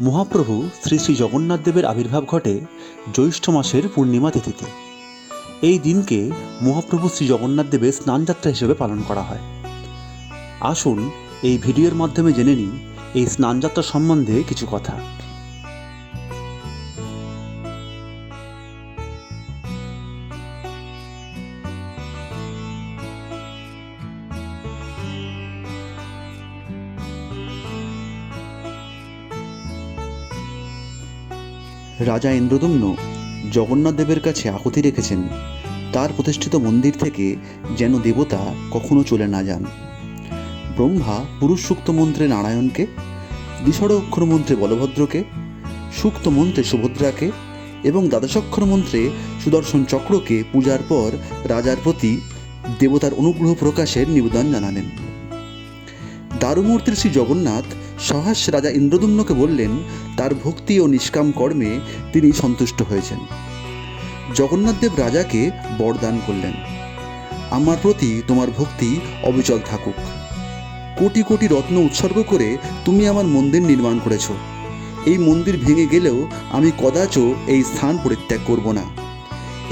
মহাপ্রভু শ্রী শ্রী জগন্নাথ দেবের আবির্ভাব ঘটে জ্যৈষ্ঠ মাসের পূর্ণিমা তিথিতে। এই দিনকে মহাপ্রভু শ্রী জগন্নাথ দেবের স্নানযাত্রা হিসেবে পালন করা হয়। আসুন এই ভিডিওর মাধ্যমে জেনে নিই এই স্নানযাত্রা সম্বন্ধে কিছু কথা। রাজা ইন্দ্রদম্ন জগন্নাথ দেবের কাছে আকুতি রেখেছেন তার প্রতিষ্ঠিত মন্দির থেকে যেন দেবতা কখনো চলে না যান। ব্রহ্মা পুরুষ সূক্ত মন্ত্রে নারায়ণকে, দ্বিষড় অক্ষর মন্ত্রে বলভদ্রকে, সূক্ত মন্ত্রে সুভদ্রাকে এবং দ্বাদশাক্ষর মন্ত্রে সুদর্শন চক্রকে পূজার পর রাজার প্রতি দেবতার অনুগ্রহ প্রকাশের নিবেদন জানালেন। দারুমূর্তির শ্রী জগন্নাথ সহাস্য রাজা ইন্দ্রদম্নকে বললেন তার ভক্তি ও নিষ্কাম কর্মে তিনি সন্তুষ্ট হয়েছেন। জগন্নাথদেব রাজাকে বরদান করলেন, আমার প্রতি তোমার ভক্তি অবিচল থাকুক। কোটি কোটি রত্ন উৎসর্গ করে তুমি আমার মন্দির নির্মাণ করেছ। এই মন্দির ভেঙে গেলেও আমি কদাচ এই স্থান পরিত্যাগ করব না।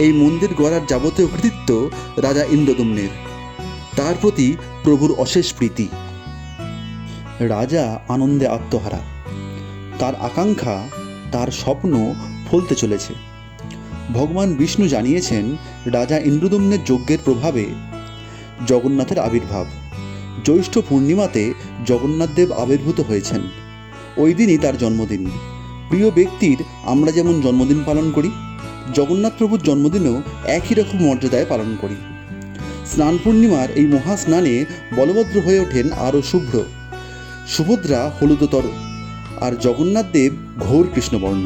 এই মন্দির গড়ার যাবতীয় কৃতিত্ব রাজা ইন্দ্রদম্নের। তার প্রতি প্রভুর অশেষ প্রীতি। রাজা আনন্দে আত্মহারা। তার আকাঙ্ক্ষা, তার স্বপ্ন ফলতে চলেছে। ভগবান বিষ্ণু জানিয়েছেন রাজা ইন্দ্রদম্নের যজ্ঞের প্রভাবে জগন্নাথের আবির্ভাব। জ্যৈষ্ঠ পূর্ণিমাতে জগন্নাথদেব আবির্ভূত হয়েছেন। ওই দিনই তার জন্মদিন। প্রিয় ব্যক্তির আমরা যেমন জন্মদিন পালন করি, জগন্নাথ প্রভুর জন্মদিনও একই রকম মর্যাদায় পালন করি। স্নান পূর্ণিমার এই মহাস্নানে বলভদ্র হয়ে ওঠেন আরও শুভ্র, সুভদ্রা হলুদতর, আর জগন্নাথ দেব ঘোর কৃষ্ণবর্ণ।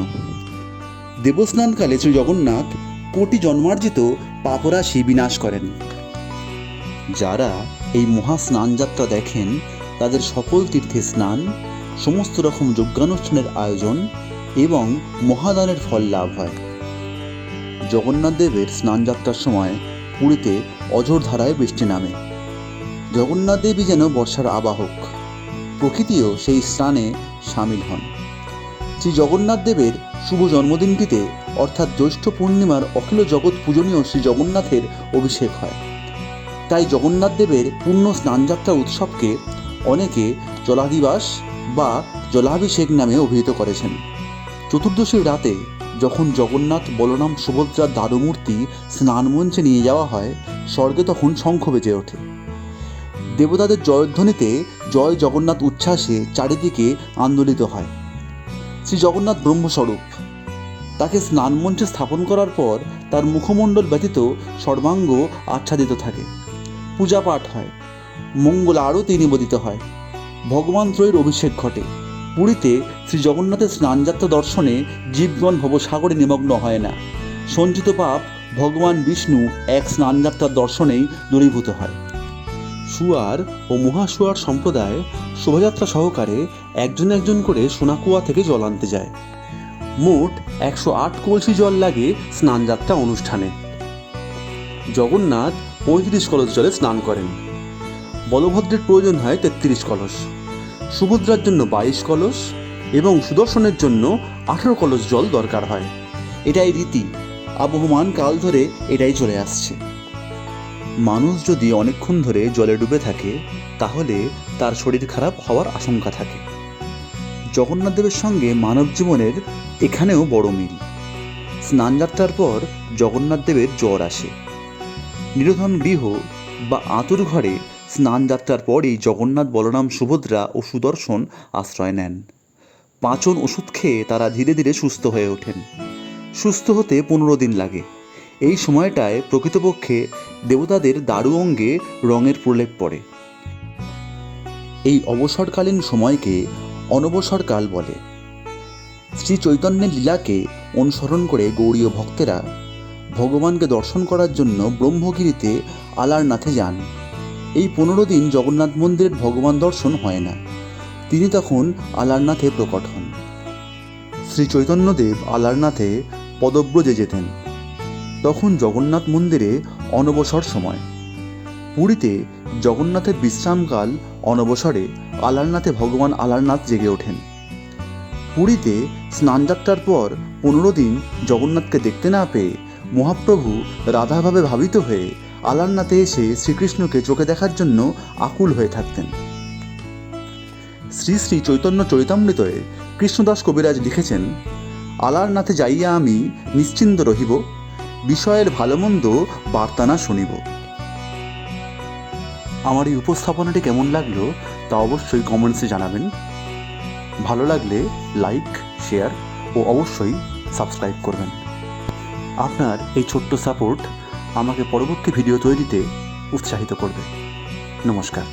দেবস্নানকালে শ্রী জগন্নাথ কোটি জন্মার্জিত পাপরাশি বিনাশ করেন। যারা এই মহাস্নানযাত্রা দেখেন তাদের সকল তীর্থে স্নান, সমস্ত রকম যজ্ঞানুষ্ঠানের আয়োজন এবং মহাদানের ফল লাভ হয়। জগন্নাথ দেবের স্নানযাত্রার সময় পুরীতে অঝোর ধারায় বৃষ্টি নামে। জগন্নাথ দেবী যেন বর্ষার আবাহক। প্রকৃতিও সেই স্নানে সামিল হন। শ্রী জগন্নাথ দেবের শুভ জন্মদিনটিতে অর্থাৎ জ্যৈষ্ঠ পূর্ণিমার অখিল জগৎ পূজনীয় শ্রী জগন্নাথের অভিষেক হয়। তাই জগন্নাথ দেবের পূর্ণ স্নানযাত্রা উৎসবকে অনেকে জলাদিবাস বা জলাভিষেক নামে অভিহিত করেছেন। চতুর্দশীর রাতে যখন জগন্নাথ, বলরাম, সুভদ্রার দারুমূর্তি স্নানমঞ্চে নিয়ে যাওয়া হয়, স্বর্গে তখন শঙ্খ বেজে ওঠে। দেবতাদের জয়ধ্বনিতে জয় জগন্নাথ উচ্ছ্বাসে চারিদিকে আন্দোলিত হয়। শ্রী জগন্নাথ ব্রহ্মস্বরূপ। তাকে স্নানমঞ্চে স্থাপন করার পর তার মুখমণ্ডল ব্যতীত সর্বাঙ্গ আচ্ছাদিত থাকে। পূজা পাঠ হয়, মঙ্গল আরতি নিবেদিত হয়, ভগবান ত্রয়ীর অভিষেক ঘটে। পুরীতে শ্রী জগন্নাথের স্নানযাত্রা দর্শনে জীবগণ ভবসাগরে নিমগ্ন হয় না। সঞ্চিত পাপ ভগবান বিষ্ণু এক স্নানযাত্রার দর্শনেই দূরীভূত হয়। সুয়ার ও মহাসুয়ার সম্প্রদায় শোভাযাত্রা সহকারে একজন একজন করে সোনাকুয়া থেকে জল আনতে যায়। মোট 108 কলসি জল লাগে স্নানযাত্রা অনুষ্ঠানে। জগন্নাথ 35 কলস জলে স্নান করেন। বলভদ্রের প্রয়োজন হয় 33 কলস, সুভদ্রার জন্য 22 কলস এবং সুদর্শনের জন্য 18 কলস জল দরকার হয়। এটাই রীতি, আবহমান কাল ধরে এটাই চলে আসছে। মানুষ যদি অনেকক্ষণ ধরে জলে ডুবে থাকে তাহলে তার শরীর খারাপ হওয়ার আশঙ্কা থাকে। জগন্নাথ দেবের সঙ্গে মানব জীবনের এখানেও বড় মিল। স্নানযাত্রার পর জগন্নাথ দেবের জ্বর আসে। নিরোধন গৃহ বা আঁতুর ঘরে স্নানযাত্রার পরেই জগন্নাথ, বলরাম, সুভদ্রা ও সুদর্শন আশ্রয় নেন। পাঁচন ওষুধ খেয়ে তারা ধীরে ধীরে সুস্থ হয়ে ওঠেন। সুস্থ হতে 15 দিন লাগে। এই সময়টায় প্রকৃতপক্ষে দেবতাদের দারু অঙ্গে রঙের প্রলেপ পড়ে। এই অবসরকালীন সময়কে অনবসরকাল বলে। শ্রী চৈতন্যের লীলাকে অনুসরণ করে গৌড়ীয় ভক্তেরা ভগবানকে দর্শন করার জন্য ব্রহ্মগিরিতে আলারনাথে যান। এই 15 দিন জগন্নাথ মন্দিরের ভগবান দর্শন হয় না। তিনি তখন আলারনাথে প্রকট হন। শ্রী চৈতন্যদেব আলারনাথে পদব্রজে যেতেন। তখন জগন্নাথ মন্দিরে অনবসর সময়। পুরীতে জগন্নাথের বিশ্রামকাল অনবসরে আলারনাথে ভগবান আলারনাথ জেগে ওঠেন। পুরীতে স্নানযাত্রার পর 15 দিন জগন্নাথকে দেখতে না পেয়ে মহাপ্রভু রাধাভাবে ভাবিত হয়ে আলারনাথে এসে শ্রীকৃষ্ণকে চোখে দেখার জন্য আকুল হয়ে থাকতেন। শ্রী শ্রী চৈতন্য চরিতামৃতে কৃষ্ণদাস কবিরাজ লিখেছেন, আলারনাথে যাইয়া আমি নিশ্চিন্ত রহিব, বিষয়ের ভালো মন্দ বার্তা না শুনিব। আমার এই উপস্থাপনাটি কেমন লাগলো তা অবশ্যই কমেন্টসে জানাবেন। ভালো লাগলে লাইক, শেয়ার ও অবশ্যই সাবস্ক্রাইব করবেন। আপনার এই ছোট্ট সাপোর্ট আমাকে পরবর্তী ভিডিও তৈরিতে উৎসাহিত করবে। নমস্কার।